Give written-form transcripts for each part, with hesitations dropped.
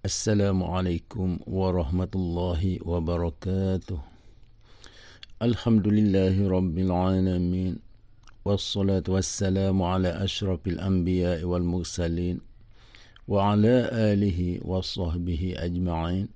Assalamualaikum warahmatullahi wabarakatuh. Alhamdulillahi rabbil alamin. Wassalatu wassalamu ala ashrafil anbiya'i wal mursalin wa ala alihi wa sahbihi ajma'in.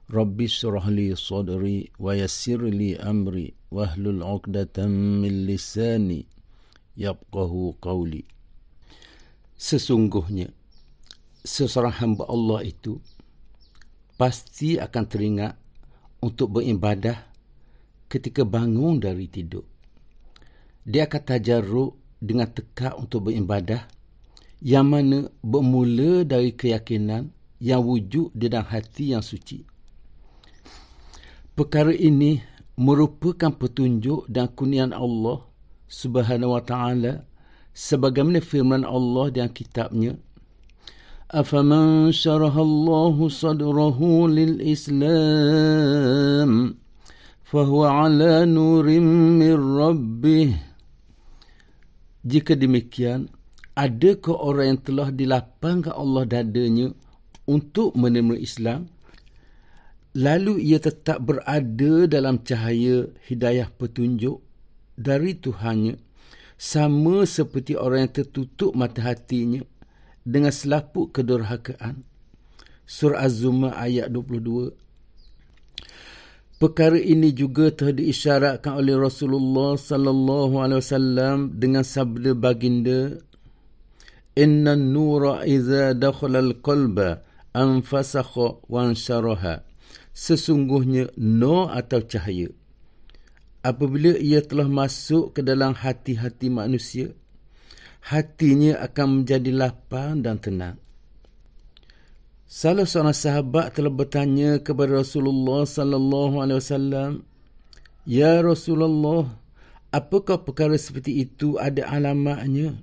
Rabbi shrah li sadri wa yassir li amri wahlul 'uqdatam min lisani yafqahu qawli. Sesungguhnya seseorang hamba Allah itu pasti akan teringat untuk beribadah ketika bangun dari tidur. Dia akan tajarruk dengan tekad untuk beribadah yang mana bermula dari keyakinan yang wujud di dalam hati yang suci. Perkara ini merupakan petunjuk dan kurniaan Allah Subhanahu wa taala sebagaimana firman Allah dalam kitabnya, أَفَمَنْ شَرَحَ اللَّهُ صَدْرَهُ لِلْإِسْلَامِ فَهُوَ عَلَى نُورٍ مِّن رَبِّهِ. Jika demikian, adakah orang yang telah dilapangkan Allah dadanya untuk menerima Islam, lalu ia tetap berada dalam cahaya hidayah petunjuk dari Tuhannya, sama seperti orang yang tertutup mata hatinya dengan selaput kedurhakaan. Surah Az-Zumar ayat 22. Perkara ini juga telah diisyaratkan oleh Rasulullah sallallahu alaihi wasallam dengan sabda baginda, "Inna an-nura idza dakhala al-qalba anfasakha wa ansharaha." Sesungguhnya nur atau cahaya, apabila ia telah masuk ke dalam hati-hati manusia, hatinya akan menjadi lapang dan tenang. Salah seorang sahabat telah bertanya kepada Rasulullah sallallahu alaihi wasallam, "Ya Rasulullah, apakah perkara seperti itu ada alamatnya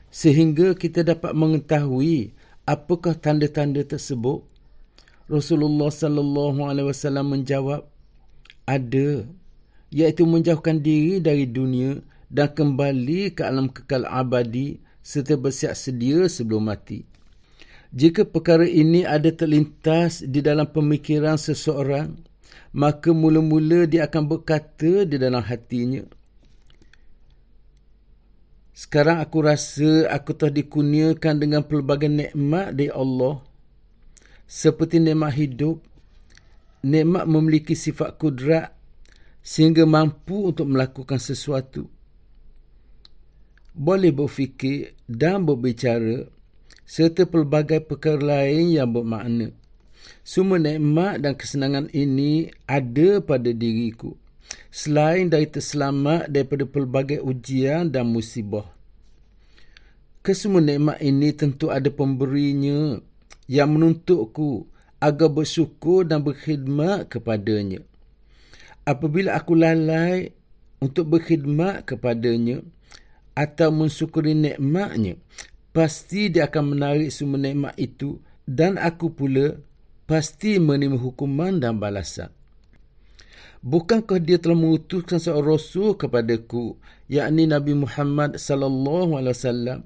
sehingga kita dapat mengetahui apakah tanda-tanda tersebut?" Rasulullah sallallahu alaihi wasallam menjawab, "Ada, iaitu menjauhkan diri dari dunia dan kembali ke alam kekal abadi serta bersiap sedia sebelum mati." Jika perkara ini ada terlintas di dalam pemikiran seseorang, maka mula-mula dia akan berkata di dalam hatinya, "Sekarang aku rasa aku telah dikurniakan dengan pelbagai nikmat dari Allah, seperti nikmat hidup, nikmat memiliki sifat kudrat sehingga mampu untuk melakukan sesuatu, boleh berfikir dan berbicara, serta pelbagai perkara lain yang bermakna. Semua nikmat dan kesenangan ini ada pada diriku, selain dari terselamat daripada pelbagai ujian dan musibah. Kesemua nikmat ini tentu ada pemberinya yang menuntutku agar bersyukur dan berkhidmat kepadanya. Apabila aku lalai untuk berkhidmat kepadanya atau mensyukuri nikmatnya, pasti dia akan menarik semua nikmat itu dan aku pula pasti menerima hukuman dan balasan. Bukankah dia telah mengutuskan seorang rasul kepadaku, yakni Nabi Muhammad sallallahu alaihi wasallam?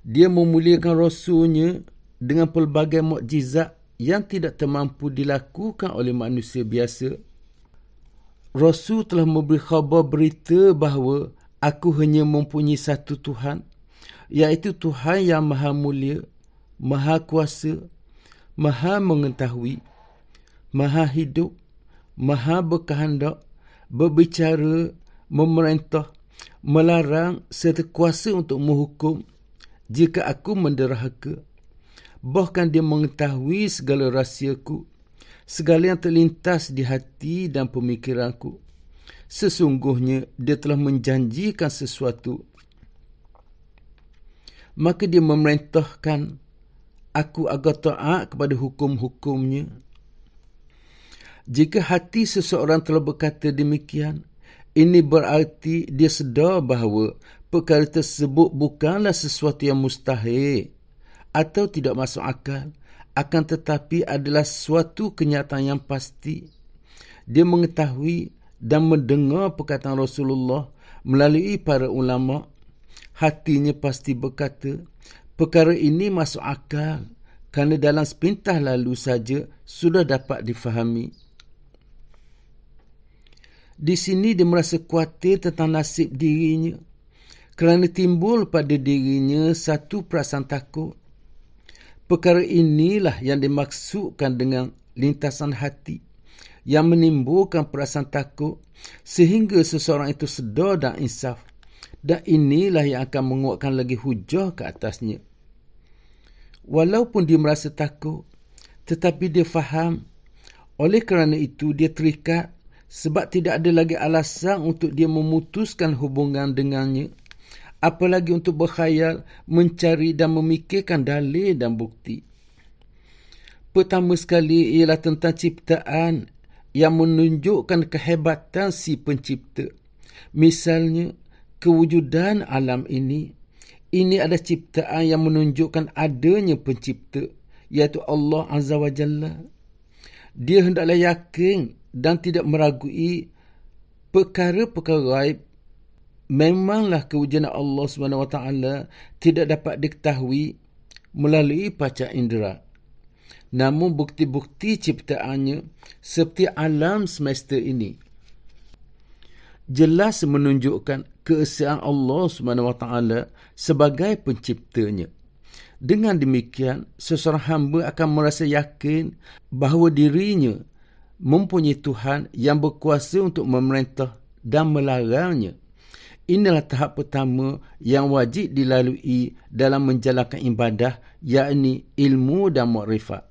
Dia memuliakan rasulnya dengan pelbagai mukjizat yang tidak termampu dilakukan oleh manusia biasa. Rasul telah memberi khabar berita bahawa aku hanya mempunyai satu Tuhan, iaitu Tuhan yang maha mulia, maha kuasa, maha mengetahui, maha hidup, maha berkehendak, berbicara, memerintah, melarang serta kuasa untuk menghukum jika aku menderhaka. Bahkan dia mengetahui segala rahsiaku, segala yang terlintas di hati dan pemikiranku. Sesungguhnya dia telah menjanjikan sesuatu, maka dia memerintahkan aku agar taat kepada hukum-hukumnya. Jika hati seseorang telah berkata demikian, ini berarti dia sedar bahawa perkara tersebut bukanlah sesuatu yang mustahil atau tidak masuk akal, akan tetapi adalah suatu kenyataan yang pasti. Dia mengetahui dan mendengar perkataan Rasulullah melalui para ulama. Hatinya pasti berkata, perkara ini masuk akal kerana dalam sepintah lalu saja sudah dapat difahami. Di sini dia merasa khawatir tentang nasib dirinya kerana timbul pada dirinya satu perasaan takut. Perkara inilah yang dimaksudkan dengan lintasan hati yang menimbulkan perasaan takut sehingga seseorang itu sedar dan insaf, dan inilah yang akan menguatkan lagi hujah ke atasnya. Walaupun dia merasa takut, tetapi dia faham. Oleh kerana itu dia terikat sebab tidak ada lagi alasan untuk dia memutuskan hubungan dengannya, apalagi untuk berkhayal, mencari dan memikirkan dalil dan bukti. Pertama sekali ialah tentang ciptaan yang menunjukkan kehebatan si pencipta. Misalnya, kewujudan alam ini adalah ciptaan yang menunjukkan adanya pencipta, iaitu Allah Azza wa Jalla. Dia hendaklah yakin dan tidak meragui perkara-perkara gaib. Memanglah kewujudan Allah SWT tidak dapat diketahui melalui panca indera. Namun bukti-bukti ciptaannya seperti alam semesta ini jelas menunjukkan keesaan Allah SWT sebagai penciptanya. Dengan demikian, seseorang hamba akan merasa yakin bahawa dirinya mempunyai Tuhan yang berkuasa untuk memerintah dan melarangnya. Inilah tahap pertama yang wajib dilalui dalam menjalankan ibadah, yakni ilmu dan makrifat.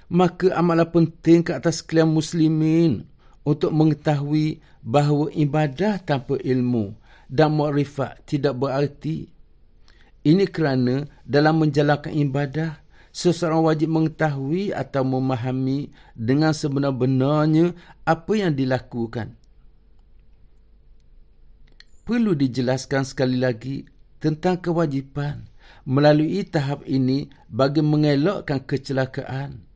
Maka amatlah penting ke atas sekalian muslimin untuk mengetahui bahawa ibadah tanpa ilmu dan makrifat tidak berarti. Ini kerana dalam menjalankan ibadah, seseorang wajib mengetahui atau memahami dengan sebenar-benarnya apa yang dilakukan. Perlu dijelaskan sekali lagi tentang kewajipan melalui tahap ini bagi mengelakkan kecelakaan.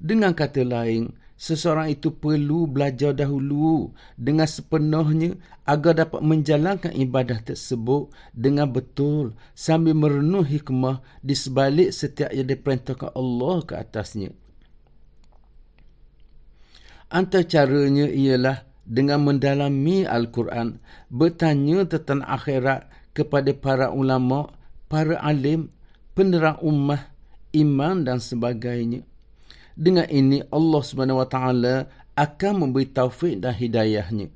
Dengan kata lain, seseorang itu perlu belajar dahulu dengan sepenuhnya agar dapat menjalankan ibadah tersebut dengan betul sambil merenung hikmah di sebalik setiap yang diperintahkan Allah ke atasnya. Antara caranya ialah dengan mendalami Al-Quran, bertanya tentang akhirat kepada para ulama, para alim, penerang ummah, iman dan sebagainya. Dengan ini Allah SWT akan memberi taufik dan hidayahnya.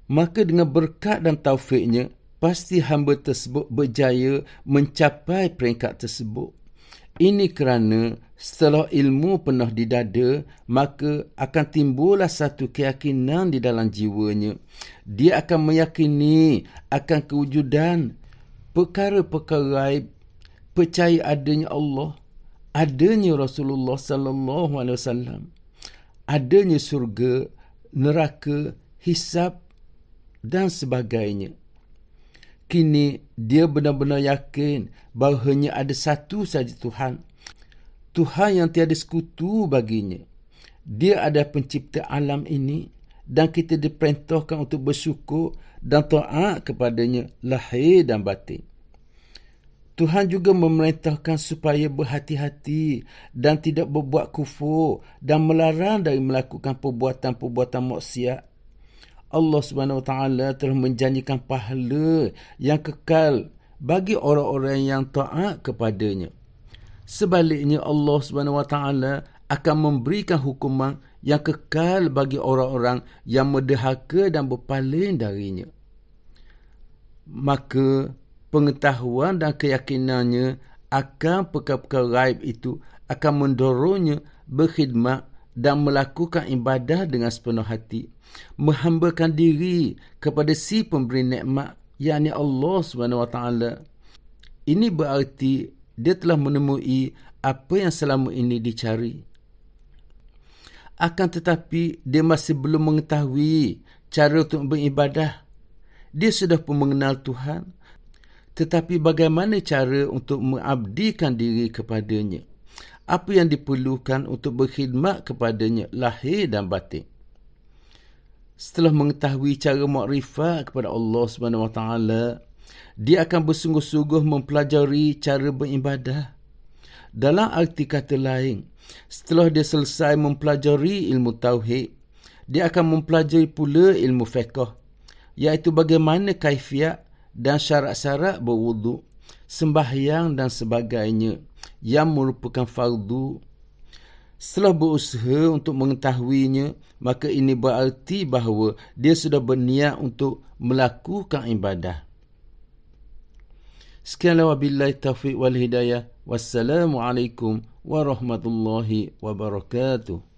Maka dengan berkat dan taufiknya, pasti hamba tersebut berjaya mencapai peringkat tersebut. Ini kerana setelah ilmu penuh di dada, maka akan timbullah satu keyakinan di dalam jiwanya. Dia akan meyakini akan kewujudan perkara-perkara gaib, percaya adanya Allah, adanya Rasulullah sallallahu alaihi wasallam, adanya syurga, neraka, hisab dan sebagainya. Kini dia benar-benar yakin bahawa hanya ada satu saja Tuhan, Tuhan yang tiada sekutu baginya. Dia adalah pencipta alam ini dan kita diperintahkan untuk bersyukur dan taat kepadanya lahir dan batin. Tuhan juga memerintahkan supaya berhati-hati dan tidak berbuat kufur dan melarang dari melakukan perbuatan-perbuatan maksiat. Allah SWT telah menjanjikan pahala yang kekal bagi orang-orang yang taat kepadanya. Sebaliknya Allah SWT akan memberikan hukuman yang kekal bagi orang-orang yang mendahaka dan berpaling darinya. Maka pengetahuan dan keyakinannya akan perkara-perkara gaib itu akan mendorongnya berkhidmat dan melakukan ibadah dengan sepenuh hati, menghambakan diri kepada si pemberi nikmat, yakni Allah SWT. Ini berarti dia telah menemui apa yang selama ini dicari. Akan tetapi dia masih belum mengetahui cara untuk beribadah. Dia sudah pun mengenal Tuhan, tetapi bagaimana cara untuk mengabdikan diri kepadanya? Apa yang diperlukan untuk berkhidmat kepadanya lahir dan batin? Setelah mengetahui cara makrifat kepada Allah SWT, Dia akan bersungguh-sungguh mempelajari cara beribadah. Dalam arti kata lain, setelah dia selesai mempelajari ilmu tauhid, dia akan mempelajari pula ilmu fiqh, iaitu bagaimana kaifiat dan syarat-syarat berwuduk, sembahyang dan sebagainya yang merupakan fardu. Setelah berusaha untuk mengetahuinya, maka ini berarti bahawa dia sudah berniat untuk melakukan ibadah. Sekianlah, wabillahi taufiq wal hidayah. Wassalamualaikum warahmatullahi wabarakatuh.